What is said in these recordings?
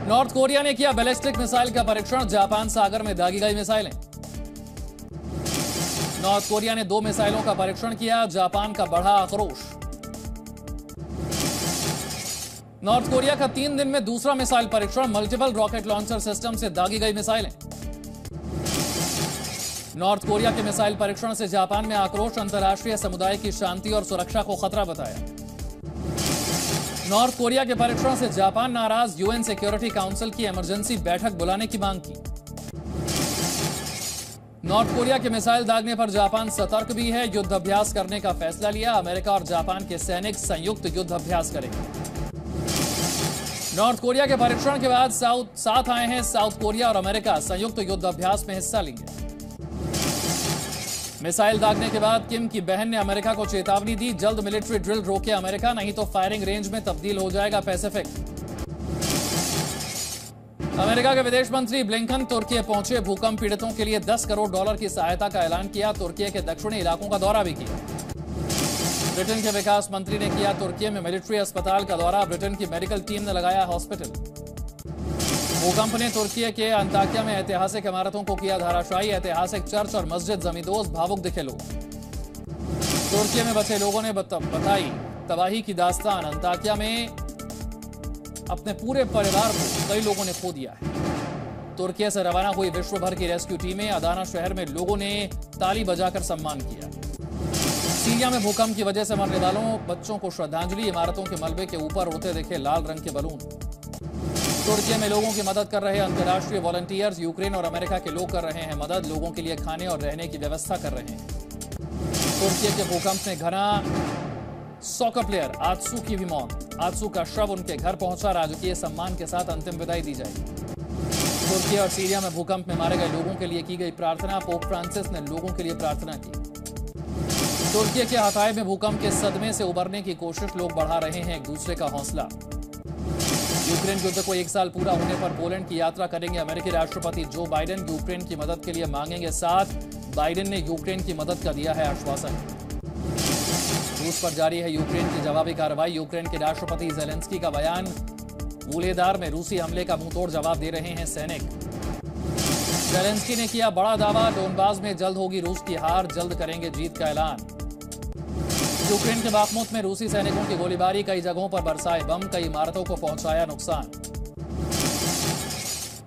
North Korea ने किया ballistic missile का परीक्षण, जापान सागर में दागी गई मिसाइलें। नॉर्थ कोरिया ने 2 मिसाइलों का परीक्षण किया, जापान का बढ़ा आक्रोश। नॉर्थ कोरिया का 3 दिन में दूसरा मिसाइल परीक्षण, मल्टीपल रॉकेट लॉन्चर सिस्टम से दागी गई मिसाइलें। नॉर्थ कोरिया के मिसाइल परीक्षण से जापान में आक्रोश, अंतर्राष्ट्रीय समुदाय की शांति और सुरक्षा को खतरा बताया। नॉर्थ कोरिया के परीक्षण से जापान नाराज, यूएन सिक्योरिटी काउंसिल की इमरजेंसी बैठक बुलाने की मांग की। नॉर्थ कोरिया के मिसाइल दागने पर जापान सतर्क भी है, युद्ध अभ्यास करने का फैसला लिया, अमेरिका और जापान के सैनिक संयुक्त युद्ध अभ्यास करेंगे। नॉर्थ कोरिया के परीक्षण के बाद साथ आए हैं साउथ कोरिया और अमेरिका, संयुक्त युद्ध अभ्यास में हिस्सा लेंगे। मिसाइल दागने के बाद किम की बहन ने अमेरिका को चेतावनी दी, जल्द मिलिट्री ड्रिल रोके अमेरिका, नहीं तो फायरिंग रेंज में तब्दील हो जाएगा पैसिफिक। अमेरिका के विदेश मंत्री ब्लिंकन तुर्की पहुंचे, भूकंप पीड़ितों के लिए $10 करोड़ की सहायता का ऐलान किया, तुर्की के दक्षिणी इलाकों का दौरा भी किया। ब्रिटेन के विकास मंत्री ने किया तुर्की में मिलिट्री अस्पताल का दौरा, ब्रिटेन की मेडिकल टीम ने लगाया हॉस्पिटल। भूकंप ने तुर्की के अंताकिया में ऐतिहासिक इमारतों को किया धराशायी, ऐतिहासिक चर्च और मस्जिद जमींदोज, भावुक दिखे लोग। तुर्की में बचे लोगों ने बताई तबाही की दास्तान, अंताकिया में अपने पूरे परिवार को कई लोगों ने खो दिया है। तुर्की से रवाना हुई विश्व भर की रेस्क्यू टीमें, अदाना शहर में लोगों ने ताली बजाकर सम्मान किया। सीरिया में भूकंप की वजह से मरने वालों बच्चों को श्रद्धांजलि, इमारतों के मलबे के ऊपर उड़ते दिखे लाल रंग के बलून। तुर्की में लोगों की मदद कर रहे अंतर्राष्ट्रीय वॉलंटियर्स, यूक्रेन और अमेरिका के लोग कर रहे हैं मदद, लोगों के लिए खाने और रहने की व्यवस्था कर रहे हैं। तुर्की के भूकंप में घना सॉकर प्लेयर आत्सू की भी मौत, आत्सू का शव उनके घर पहुंचा, राजकीय सम्मान के साथ अंतिम विदाई दी जाएगी। तुर्की और सीरिया में भूकंप में मारे गए लोगों के लिए की गई प्रार्थना, पोप फ्रांसिस ने लोगों के लिए प्रार्थना की। तुर्की के हताए में भूकंप के सदमे से उबरने की कोशिश, लोग बढ़ा रहे हैं एक दूसरे का हौसला। यूक्रेन युद्ध को 1 साल पूरा होने पर पोलैंड की यात्रा करेंगे अमेरिकी राष्ट्रपति जो बाइडेन, यूक्रेन की मदद के लिए मांगेंगे साथ, बाइडेन ने यूक्रेन की मदद का दिया है आश्वासन। रूस पर जारी है यूक्रेन की जवाबी कार्रवाई, यूक्रेन के राष्ट्रपति जेलेंस्की का बयान, वूलेदार में रूसी हमले का मुंहतोड़ जवाब दे रहे हैं सैनिक। जेलेंस्की ने किया बड़ा दावा, डोनबास में जल्द होगी रूस की हार, जल्द करेंगे जीत का ऐलान। यूक्रेन के बाखमुत में रूसी सैनिकों की गोलीबारी, कई जगहों पर बरसाए बम, कई इमारतों को पहुंचाया नुकसान।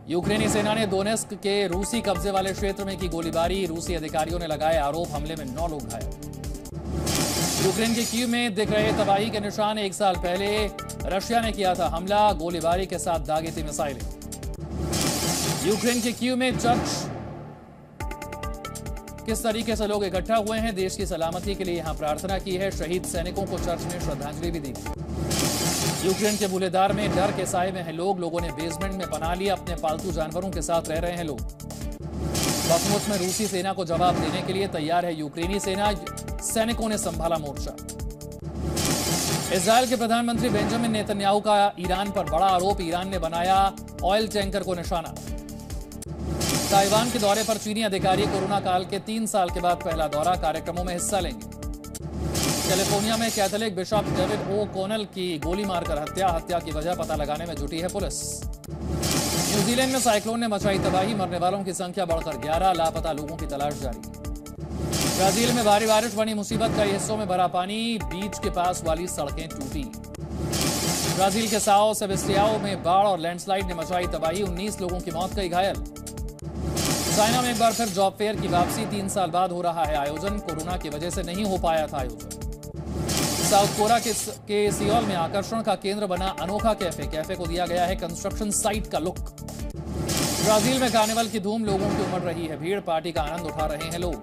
यूक्रेनी सेना ने दोनेस्क के रूसी कब्जे वाले क्षेत्र में की गोलीबारी, रूसी अधिकारियों ने लगाए आरोप, हमले में 9 लोग घायल। यूक्रेन के कीव में दिख रहे तबाही के निशान, 1 साल पहले रशिया ने किया था हमला, गोलीबारी के साथ दागी थी मिसाइलें। यूक्रेन के कीव में चर्च, किस तरीके से लोग इकट्ठा हुए हैं, देश की सलामती के लिए यहां प्रार्थना की है, शहीद सैनिकों को चर्च में श्रद्धांजलि भी दी। यूक्रेन के बुलेदार में डर के साए में हैं लोग, लोगों ने बेसमेंट में पनाह लिया, अपने पालतू जानवरों के साथ रह रहे हैं लोग। बखमुत में रूसी सेना को जवाब देने के लिए तैयार है यूक्रेनी सेना, सैनिकों ने संभाला मोर्चा। इजरायल के प्रधानमंत्री बेंजामिन नेतन्याहू का ईरान पर बड़ा आरोप, ईरान ने बनाया ऑयल टैंकर को निशाना। ताइवान के दौरे पर चीनी अधिकारी, कोरोना काल के 3 साल के बाद पहला दौरा, कार्यक्रमों में हिस्सा लेंगे। कैलिफोर्निया में कैथोलिक बिशप डेविड ओ कॉनल की गोली मारकर हत्या की वजह पता लगाने में जुटी है पुलिस। न्यूजीलैंड में साइक्लोन ने मचाई तबाही, मरने वालों की संख्या बढ़कर 11, लापता लोगों की तलाश जारी। ब्राजील में भारी बारिश बनी मुसीबत, कई हिस्सों में भरा पानी, बीच के पास वाली सड़कें टूटी। ब्राजील के साओ सेबेस्टियाओ में बाढ़ और लैंडस्लाइड ने मचाई तबाही, 19 लोगों की मौत, कई घायल। चाइना में एक बार फिर जॉब फेयर की वापसी, 3 साल बाद हो रहा है आयोजन, कोरोना की वजह से नहीं हो पाया था आयोजन। साउथ कोरिया के सियोल में आकर्षण का केंद्र बना अनोखा कैफे को दिया गया है कंस्ट्रक्शन साइट का लुक। ब्राजील में कार्निवल की धूम, लोगों की उमड़ रही है भीड़, पार्टी का आनंद उठा रहे हैं लोग।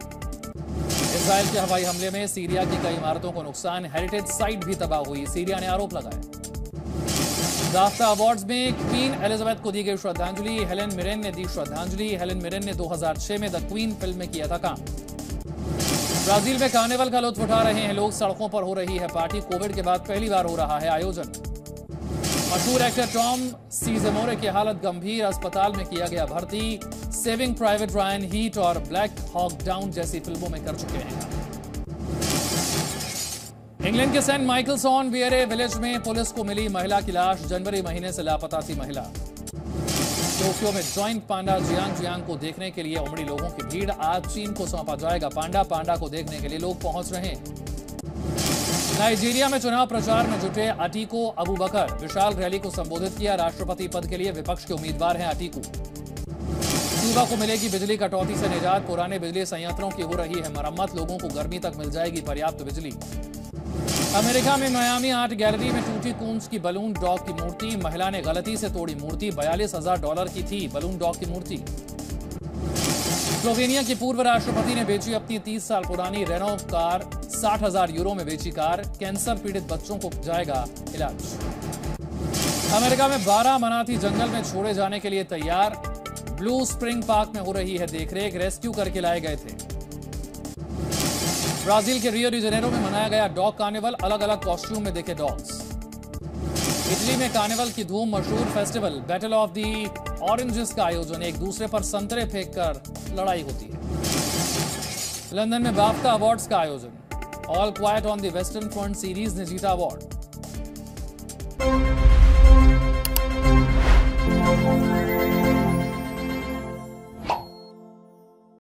इजरायल के हवाई हमले में सीरिया की कई इमारतों को नुकसान, हेरिटेज साइट भी तबाह हुई, सीरिया ने आरोप लगाया। दाफ्ता अवार्ड्स में क्वीन एलिजाबेथ को दी गई श्रद्धांजलि, हेलेन मिरेन ने दी श्रद्धांजलि। हेलेन मिरेन ने 2006 में द क्वीन फिल्म में किया था काम। ब्राजील में कार्निवल का लुत्फ उठा रहे हैं लोग, सड़कों पर हो रही है पार्टी, कोविड के बाद पहली बार हो रहा है आयोजन। मशहूर एक्टर टॉम सीजेमोरे की हालत गंभीर, अस्पताल में किया गया भर्ती। सेविंग प्राइवेट रायन, हीट और ब्लैक हॉक डाउन जैसी फिल्मों में कर चुके हैं। इंग्लैंड के Saint Michaels on Wheare village में पुलिस को मिली महिला की लाश, जनवरी महीने से लापता थी महिला। टोक्यो में जॉइंट पांडा जियांग को देखने के लिए उमड़ी लोगों की भीड़। आज चीन को सौंपा जाएगा पांडा को देखने के लिए लोग पहुंच रहे हैं। नाइजीरिया में चुनाव प्रचार में जुटे अटीको अबूबकर। विशाल रैली को संबोधित किया। राष्ट्रपति पद के लिए विपक्ष के उम्मीदवार हैं अटीको। क्यूबा को मिलेगी बिजली कटौती से निजात। पुराने बिजली संयंत्रों की हो रही है मरम्मत। लोगों को गर्मी तक मिल जाएगी पर्याप्त बिजली। अमेरिका में मियामी आर्ट गैलरी में टूटी कूंज की बलून डॉग की मूर्ति। महिला ने गलती से तोड़ी मूर्ति। $42,000 की थी बलून डॉग की मूर्ति। स्लोवेनिया की पूर्व राष्ट्रपति ने बेची अपनी 30 साल पुरानी रेनो कार। €60,000 में बेची कार। कैंसर पीड़ित बच्चों को जाएगा इलाज। अमेरिका में 12 मनाती जंगल में छोड़े जाने के लिए तैयार। ब्लू स्प्रिंग पार्क में हो रही है देखरेख। रेस्क्यू करके लाए गए थे। ब्राजील के रियो डी जेनेरो में मनाया गया डॉग कार्निवल। अलग अलग कॉस्ट्यूम में दिखे डॉग्स। इटली में कार्निवल की धूम। मशहूर festival battle of the oranges का आयोजन। एक दूसरे पर संतरे फेंककर लड़ाई होती है। लंदन में बाफ्टा अवार्ड्स का आयोजन। All quite on the western front series ने जीता अवार्ड।